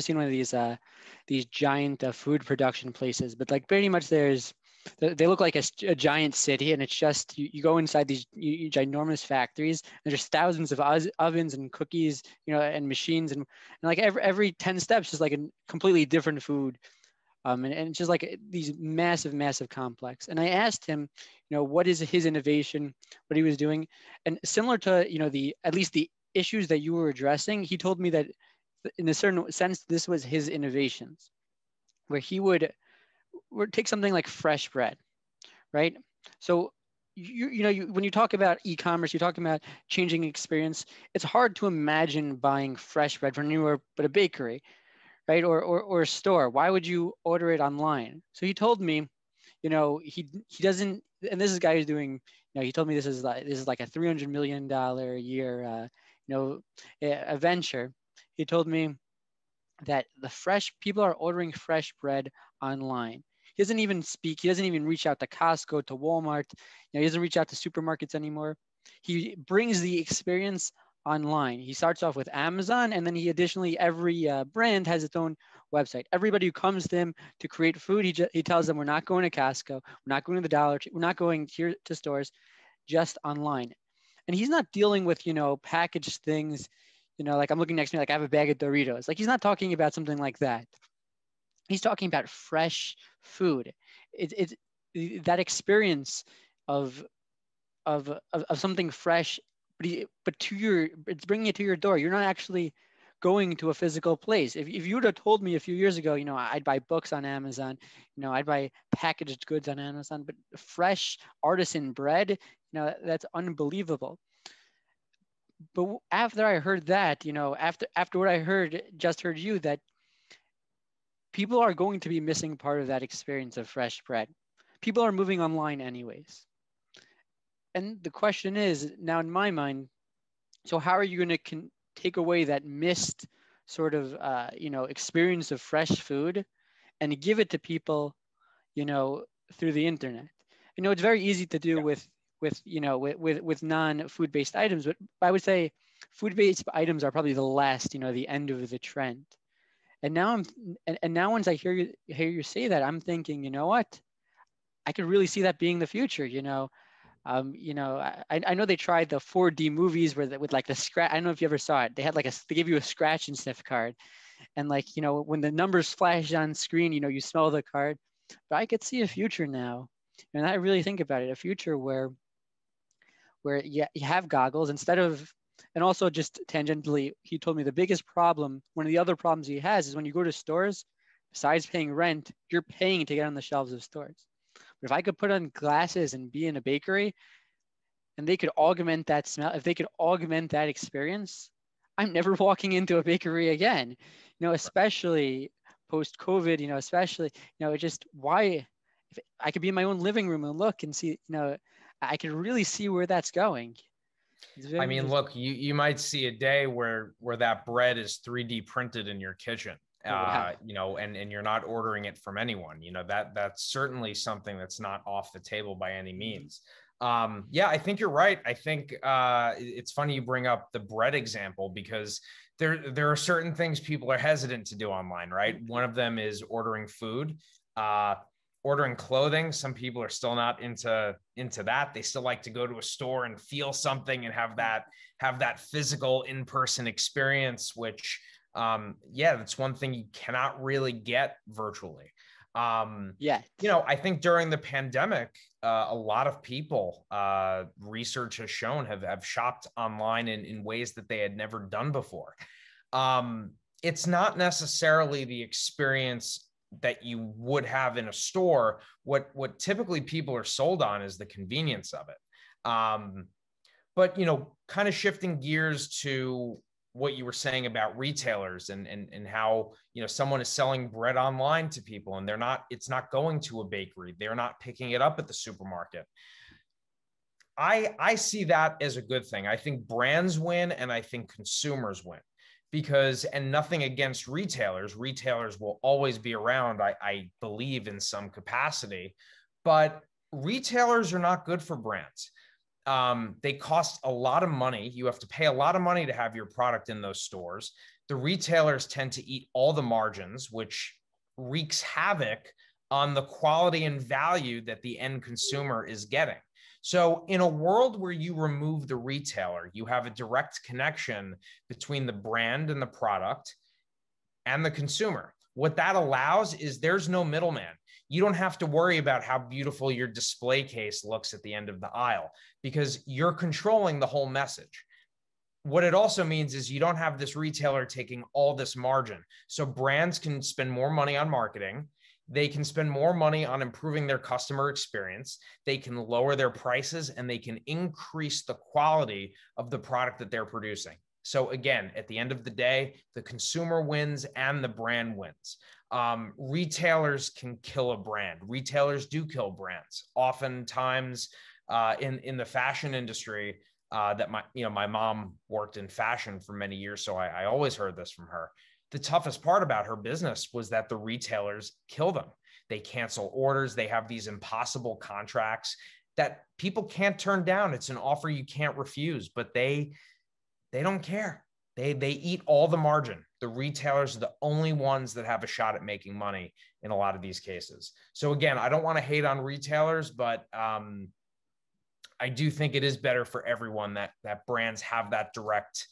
seen one of these giant food production places, but like pretty much they look like a giant city, and it's just you go inside these ginormous factories, and there's thousands of ovens and cookies, and machines, and like every 10 steps is like a completely different food. And it's just like these massive complex. And I asked him, what is his innovation, what he was doing, and similar to at least the issues that you were addressing, he told me that in a certain sense this was his innovations, where he would take something like fresh bread, right? So when you talk about e-commerce, you're talking about changing experience. It's hard to imagine buying fresh bread from anywhere but a bakery, right? Or a store. Why would you order it online? So he told me, he doesn't, and this is a guy who's doing, he told me this is like a $300 million a year, a venture. He told me that people are ordering fresh bread online. He doesn't even reach out to Costco, to Walmart. He doesn't reach out to supermarkets anymore. He brings the experience online. He starts off with Amazon, and then every brand has its own website. Everybody who comes to him to create food, he tells them, we're not going to Costco, we're not going to the Dollar Tree, we're not going here to stores, just online. And he's not dealing with, packaged things, like I'm looking next to me, like I have a bag of Doritos. Like he's not talking about something like that. He's talking about fresh food. It's that experience of something fresh, but it's bringing it to your door. You're not actually going to a physical place. If you would have told me a few years ago, I'd buy books on Amazon, I'd buy packaged goods on Amazon, but fresh artisan bread, that's unbelievable. But after I heard that, after what I just heard you, that people are going to be missing part of that experience of fresh bread. People are moving online anyways. And the question is now in my mind, so how are you going to take away that missed sort of, experience of fresh food and give it to people, through the internet? It's very easy to do with non-food-based items, but I would say food-based items are probably the last, the end of the trend. And now now once I hear you say that, I'm thinking, you know what? I could really see that being the future. I know they tried the 4D movies with like the scratch. I don't know if you ever saw it. They had they give you a scratch and sniff card, and when the numbers flash on screen, you smell the card. But I could see a future now, and I really think about it, a future where you have goggles instead of. And also just tangentially, he told me the biggest problem, one of the other problems he has is when you go to stores, besides paying rent, you're paying to get on the shelves of stores. But if I could put on glasses and be in a bakery and they could augment that smell, if they could augment that experience, I'm never walking into a bakery again, especially post-COVID, especially, just why, if I could be in my own living room and look and see, I could really see where that's going. I mean, look, you might see a day where that bread is 3D printed in your kitchen, wow. And you're not ordering it from anyone. That's certainly something that's not off the table by any means. Yeah, I think you're right. I think it's funny you bring up the bread example because there are certain things people are hesitant to do online, right? One of them is ordering food. Ordering clothing, some people are still not into that. They still like to go to a store and feel something and have that physical in-person experience, which that's one thing you cannot really get virtually. I think during the pandemic, a lot of people, research has shown, have shopped online in ways that they had never done before. It's not necessarily the experience that you would have in a store. What typically people are sold on is the convenience of it. But kind of shifting gears to what you were saying about retailers and how someone is selling bread online to people and it's not going to a bakery, they're not picking it up at the supermarket. I see that as a good thing. I think brands win and I think consumers win. And nothing against retailers will always be around, I believe, in some capacity, but retailers are not good for brands. They cost a lot of money. You have to pay a lot of money to have your product in those stores. the retailers tend to eat all the margins, which wreaks havoc on the quality and value that the end consumer is getting. So in a world where you remove the retailer, you have a direct connection between the brand and the product and the consumer. What that allows is there's no middleman. You don't have to worry about how beautiful your display case looks at the end of the aisle because you're controlling the whole message. What it also means is you don't have this retailer taking all this margin. So brands can spend more money on marketing. They can spend more money on improving their customer experience. They can lower their prices and they can increase the quality of the product that they're producing. So again, at the end of the day, the consumer wins and the brand wins. Retailers can kill a brand. Retailers do kill brands. Oftentimes in the fashion industry, that my mom worked in fashion for many years, so I always heard this from her. The toughest part about her business was that the retailers kill them. They cancel orders. They have these impossible contracts that people can't turn down. It's an offer you can't refuse, but they don't care. They eat all the margin. The retailers are the only ones that have a shot at making money in a lot of these cases. So again, I don't want to hate on retailers, but I do think it is better for everyone that brands have that direct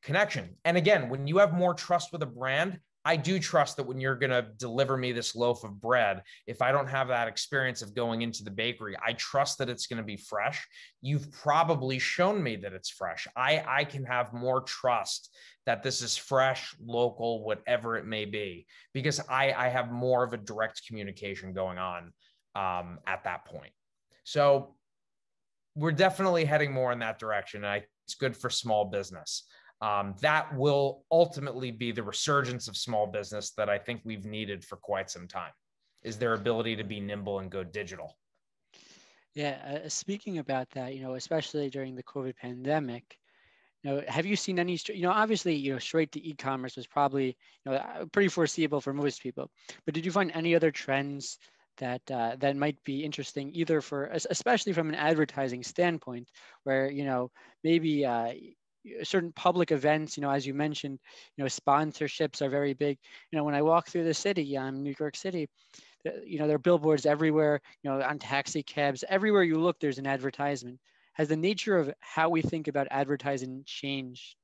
connection. And again, when you have more trust with a brand, I do trust that when you're going to deliver me this loaf of bread, if I don't have that experience of going into the bakery, I trust that it's going to be fresh. You've probably shown me that it's fresh. I can have more trust that this is fresh, local, whatever it may be, because I have more of a direct communication going on at that point. So we're definitely heading more in that direction. And it's good for small business. That will ultimately be the resurgence of small business that I think we've needed for quite some time, is their ability to be nimble and go digital. Yeah, speaking about that, especially during the COVID pandemic, have you seen any, obviously, straight to e-commerce was probably, pretty foreseeable for most people, but did you find any other trends that that might be interesting, either especially from an advertising standpoint, where, maybe certain public events, as you mentioned, sponsorships are very big. When I walk through the city, New York City, there are billboards everywhere, on taxi cabs, everywhere you look, there's an advertisement. Has the nature of how we think about advertising changed,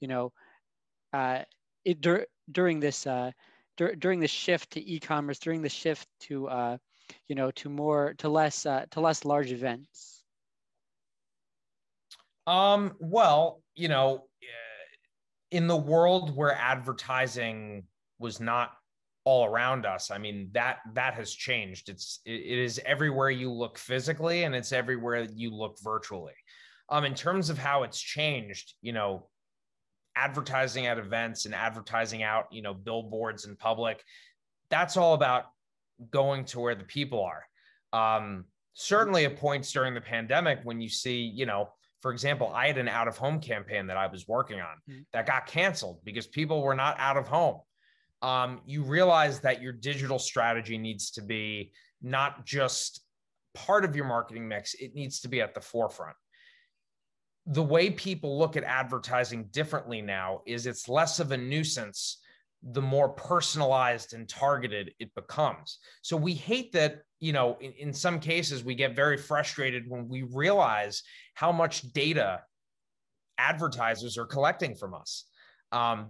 during this during the shift to e-commerce, during the shift to to less large events? Well, in the world where advertising was not all around us, I mean, that has changed. It is everywhere you look physically, and it's everywhere you look virtually. In terms of how it's changed, advertising at events and advertising out, billboards in public, that's all about going to where the people are. Certainly at points during the pandemic when you see, for example, I had an out-of-home campaign that I was working on that got canceled because people were not out of home. You realize that your digital strategy needs to be not just part of your marketing mix, it needs to be at the forefront. The way people look at advertising differently now is it's less of a nuisance the more personalized and targeted it becomes. So we hate that, in some cases, we get very frustrated when we realize how much data advertisers are collecting from us.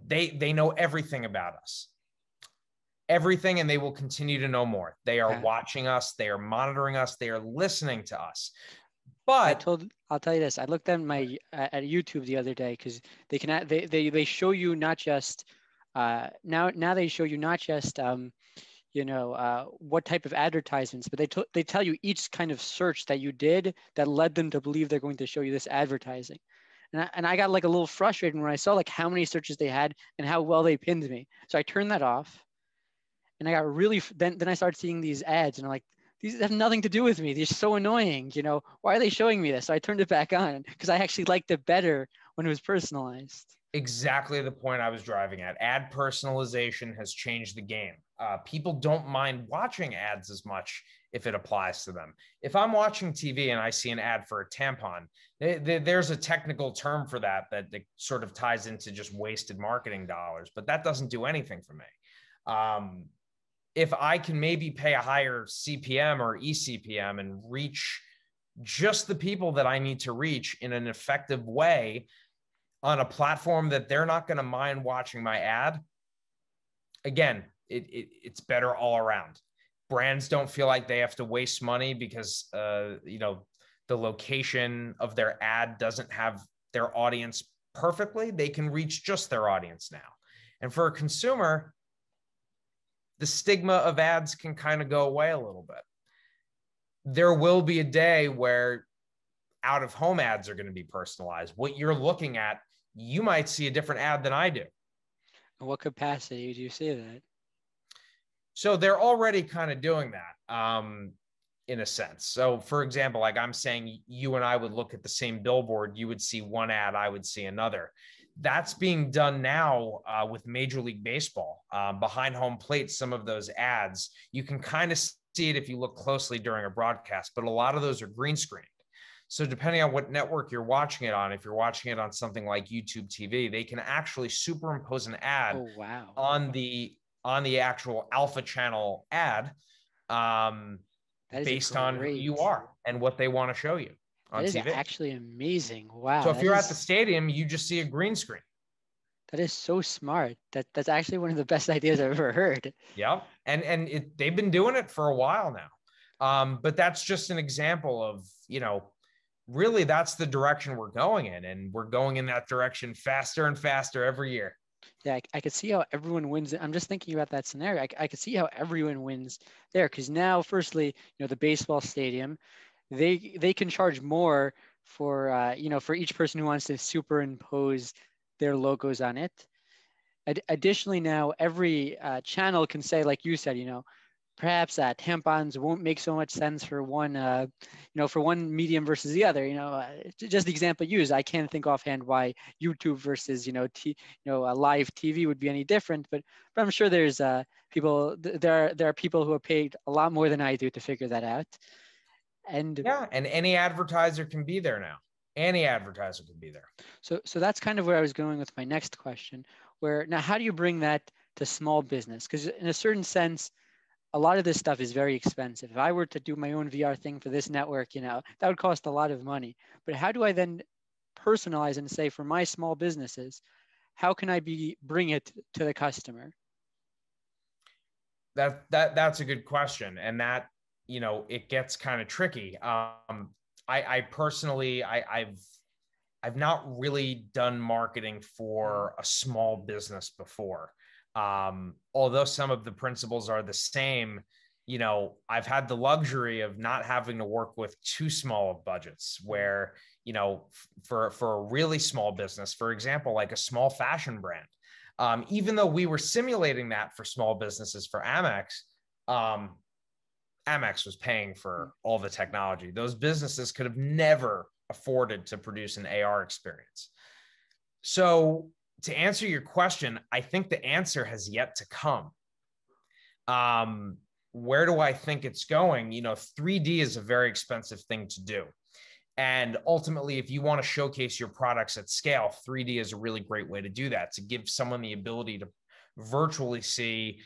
They know everything about us, everything, and they will continue to know more. They are watching us, they are monitoring us, they are listening to us. But I'll tell you this. I looked at at YouTube the other day because they show you not just now they show you not just what type of advertisements, but they tell you each kind of search that you did that led them to believe they're going to show you this advertising. And I got like a little frustrated when I saw like how many searches they had and how well they pinned me. So I turned that off, and I got really then I started seeing these ads, and I'm like, these have nothing to do with me. They're so annoying. Why are they showing me this? So I turned it back on because I actually liked it better when it was personalized. Exactly the point I was driving at. Ad personalization has changed the game. People don't mind watching ads as much if it applies to them. If I'm watching TV and I see an ad for a tampon, there's a technical term for that sort of ties into just wasted marketing dollars, but that doesn't do anything for me. If I can maybe pay a higher CPM or eCPM and reach just the people that I need to reach in an effective way on a platform that they're not going to mind watching my ad, again, it's better all around. Brands don't feel like they have to waste money because the location of their ad doesn't have their audience perfectly. They can reach just their audience now. And for a consumer, the stigma of ads can kind of go away a little bit. There will be a day where out of home ads are going to be personalized. What you're looking at, you might see a different ad than I do. In what capacity do you say that? So they're already kind of doing that in a sense. So for example, like I'm saying, you and I would look at the same billboard, you would see one ad, I would see another. That's being done now with Major League Baseball. Behind home plate, some of those ads, you can kind of see it if you look closely during a broadcast, but a lot of those are green screened. So depending on what network you're watching it on, if you're watching it on something like YouTube TV, they can actually superimpose an ad on the actual alpha channel ad based on who you are and what they want to show you on TV. That is actually amazing. Wow. So if you're at the stadium, you just see a green screen. That is so smart. That's actually one of the best ideas I've ever heard. Yeah. And they've been doing it for a while now. But that's just an example of, really that's the direction we're going in, and we're going in that direction faster and faster every year. Yeah, I could see how everyone wins. I'm just thinking about that scenario. I could see how everyone wins there, because now, firstly, the baseball stadium, they can charge more for for each person who wants to superimpose their logos on it. Additionally, now every channel can say, like you said, perhaps tampons won't make so much sense for one, for one medium versus the other. Just the example used, I can't think offhand why YouTube versus live TV would be any different. But I'm sure there's people. There are people who are paid a lot more than I do to figure that out. And yeah, and any advertiser can be there now. Any advertiser can be there. So that's kind of where I was going with my next question. Where now, how do you bring that to small business? Because in a certain sense, a lot of this stuff is very expensive. If I were to do my own VR thing for this network, that would cost a lot of money. But how do I then personalize and say, for my small businesses, how can I bring it to the customer? That's a good question. And that, it gets kind of tricky. I personally, I've not really done marketing for a small business before. Although some of the principles are the same, I've had the luxury of not having to work with too small of budgets where, for a really small business, for example, like a small fashion brand, even though we were simulating that for small businesses for Amex, Amex was paying for all the technology. Those businesses could have never afforded to produce an AR experience. So to answer your question, I think the answer has yet to come. Where do I think it's going? 3D is a very expensive thing to do. And ultimately, if you want to showcase your products at scale, 3D is a really great way to do that, to give someone the ability to virtually see,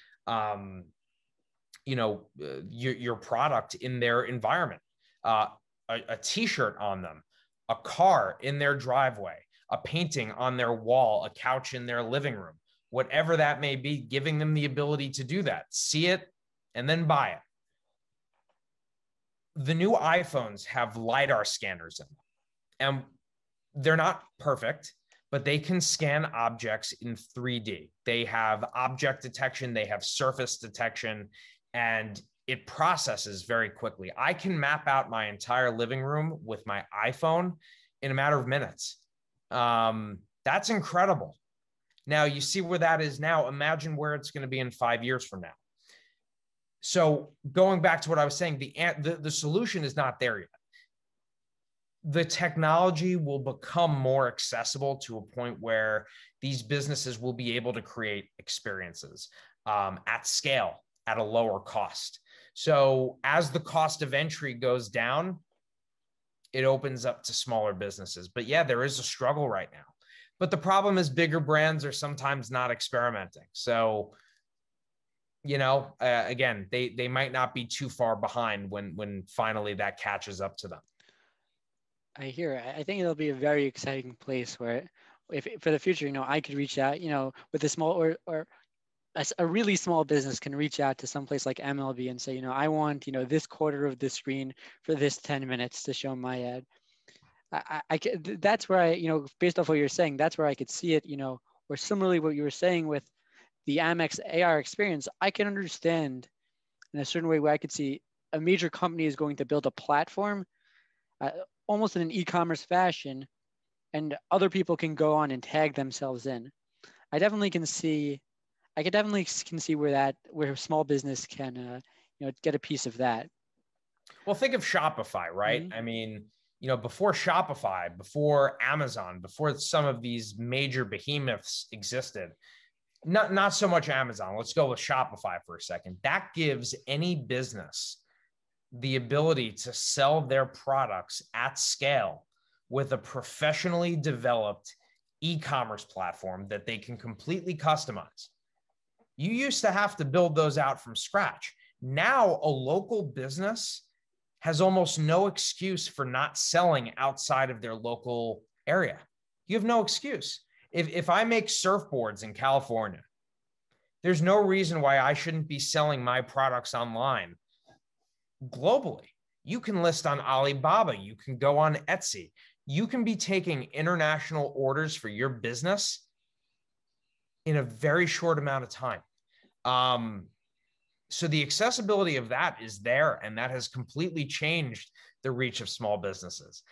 your product in their environment, a t-shirt on them, a car in their driveway, a painting on their wall, a couch in their living room, whatever that may be, giving them the ability to do that, see it, and then buy it. The new iPhones have LiDAR scanners in them, and they're not perfect, but they can scan objects in 3D. They have object detection, they have surface detection, and it processes very quickly. I can map out my entire living room with my iPhone in a matter of minutes. That's incredible. Now you see where that is now. Imagine where it's going to be in 5 years from now. So going back to what I was saying, the solution is not there yet. the technology will become more accessible to a point where these businesses will be able to create experiences at scale at a lower cost. So as the cost of entry goes down, it opens up to smaller businesses. But yeah, there is a struggle right now. But the problem is bigger brands are sometimes not experimenting. So, again, they might not be too far behind when finally that catches up to them. I hear. I think it'll be a very exciting place where, if for the future, I could reach out, with a small or a really small business can reach out to some place like MLB and say, I want, this quarter of the screen for this 10 minutes to show my ad. That's where based off what you're saying, that's where I could see it, or similarly what you were saying with the Amex AR experience, I can understand in a certain way where I could see a major company is going to build a platform uh, almost in an e-commerce fashion, and other people can go on and tag themselves in. I definitely can see, I could definitely can see where small business can, get a piece of that. Well, think of Shopify, right? Mm-hmm. I mean, before Shopify, before Amazon, before some of these major behemoths existed, not so much Amazon. Let's go with Shopify for a second. That gives any business the ability to sell their products at scale with a professionally developed e-commerce platform that they can completely customize. You used to have to build those out from scratch. Now, a local business has almost no excuse for not selling outside of their local area. You have no excuse. If I make surfboards in California, there's no reason why I shouldn't be selling my products online globally. You can list on Alibaba. You can go on Etsy. You can be taking international orders for your business in a very short amount of time. So the accessibility of that is there, and that has completely changed the reach of small businesses.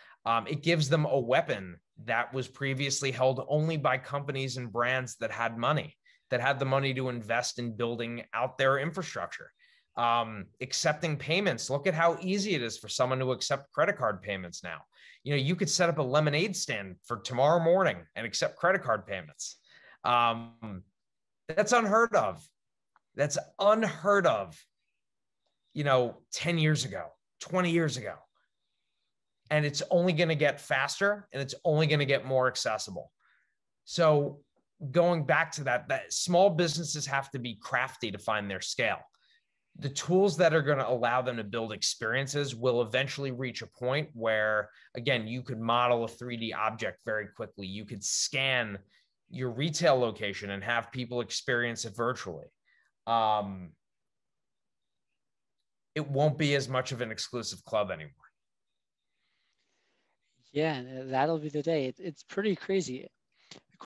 It gives them a weapon that was previously held only by companies and brands that had money, that had the money to invest in building out their infrastructure. Accepting payments. Look at how easy it is for someone to accept credit card payments now. You could set up a lemonade stand for tomorrow morning and accept credit card payments. That's unheard of. That's unheard of, 10 years ago, 20 years ago. And it's only going to get faster, and it's only going to get more accessible. So going back to that small businesses have to be crafty to find their scale. The tools that are going to allow them to build experiences will eventually reach a point where, again, you could model a 3D object very quickly. You could scan your retail location and have people experience it virtually. It won't be as much of an exclusive club anymore. Yeah, that'll be the day. It's pretty crazy.